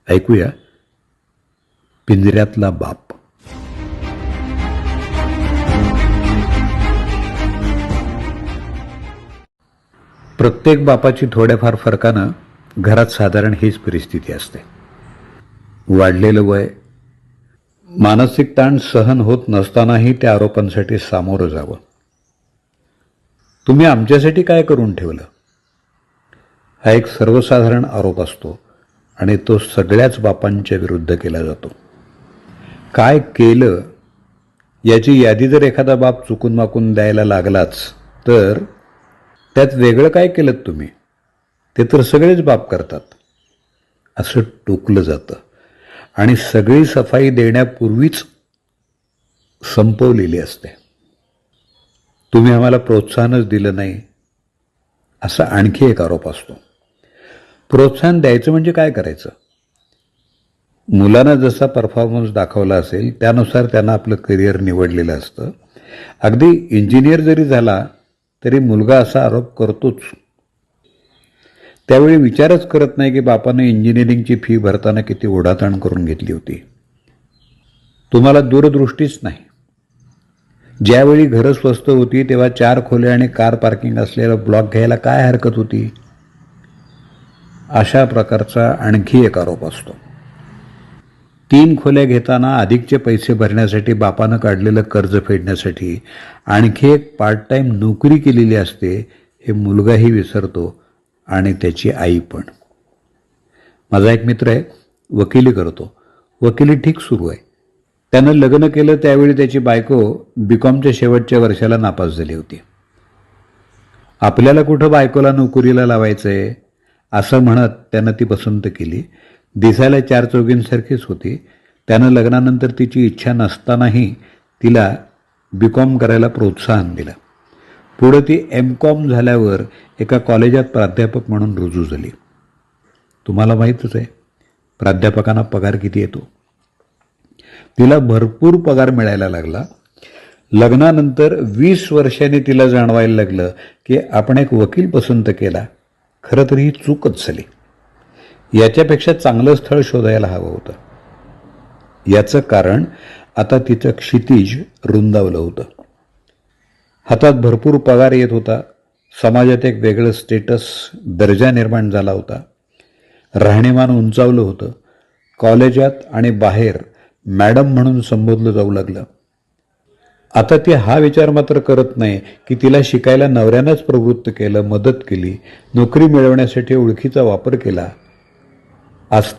ऐकूया पिंजऱ्यातला बाप. प्रत्येक बापाची थोड्याफार फरकानं घरात साधारण हीच परिस्थिती असते. वाढलेलं वय, मानसिक ताण सहन होत नसतानाही त्या आरोपांसाठी सामोरं जावं. तुम्ही आमच्यासाठी काय करून ठेवलं, हा एक सर्वसाधारण आरोप असतो आणि तो सगळ्याच बापांच्या विरुद्ध केला जातो. काय केलं याची यादी जर एखादा बाप चुकून माकून द्यायला लागलाच तर त्यात वेगळं काय केलं तुम्ही, ते तर सगळेच बाप करतात, असं टोकलं जातं आणि सगळी सफाई देण्यापूर्वीच संपवलेली असते. तुम्ही आम्हाला प्रोत्साहनच दिलं नाही, असा आणखी एक आरोप असतो. प्रोत्साहन द्यायचं म्हणजे काय करायचं? मुलानं जसा परफॉर्मन्स दाखवला असेल त्यानुसार त्यानं आपलं करिअर निवडलेलं असतं. अगदी इंजिनियर जरी झाला तरी मुलगा असा आरोप करतोच. त्यावेळी विचारच करत नाही की बापानं इंजिनिअरिंगची फी भरताना किती ओढाताण करून घेतली होती. तुम्हाला दूरदृष्टीच नाही. ज्यावेळी घरं स्वस्त होती तेव्हा 4 खोल्या आणि कार पार्किंग असलेला ब्लॉक घ्यायला काय हरकत होती? अशा प्रकारचा आणखी एक आरोप असतो. 3 खोल्या घेताना अधिकचे पैसे भरण्यासाठी बापानं काढलेलं कर्ज फेडण्यासाठी आणखी एक पार्ट टाइम नोकरी केलेली असते, हे मुलगाही विसरतो आणि त्याची आई पण. माझा एक मित्र आहे, वकिली करतो. वकिली ठीक सुरू आहे. त्यानं लग्न केलं त्यावेळी त्याची बायको बीकॉमच्या शेवटच्या वर्षाला नापास झाली होती. आपल्याला कुठं बायकोला नोकरीला लावायचंय असं म्हणत त्यानं ती पसंत केली. दिसायला 4 चौघींसारखीच होती. त्यानं लग्नानंतर तिची इच्छा नसतानाही तिला बीकॉम करायला प्रोत्साहन दिलं. पुढं ती एमकॉम झाल्यावर एका कॉलेजात प्राध्यापक म्हणून रुजू झाली. तुम्हाला माहीतच आहे प्राध्यापकांना पगार किती येतो. तिला भरपूर पगार मिळायला लागला. लग्नानंतर 20 वर्षांनी तिला जाणवायला लागलं की आपण एक वकील पसंत केला, खरं तर ही चूकच झाली. याच्यापेक्षा चांगलं स्थळ शोधायला हवं होतं. याचं कारण आता तिचं क्षितिज रुंदावलं होतं. हातात भरपूर पगार येत होता. समाजात एक वेगळं स्टेटस, दर्जा निर्माण झाला होता. राहणीमान उंचावलं होतं. कॉलेजात आणि बाहेर मॅडम म्हणून संबोधलं जाऊ लागलं. आता ती हा विचार मात्र करत नाही की तिला शिकायला नवऱ्यानंच प्रवृत्त केलं, मदत केली, नोकरी मिळवण्यासाठी ओळखीचा वापर केला. आज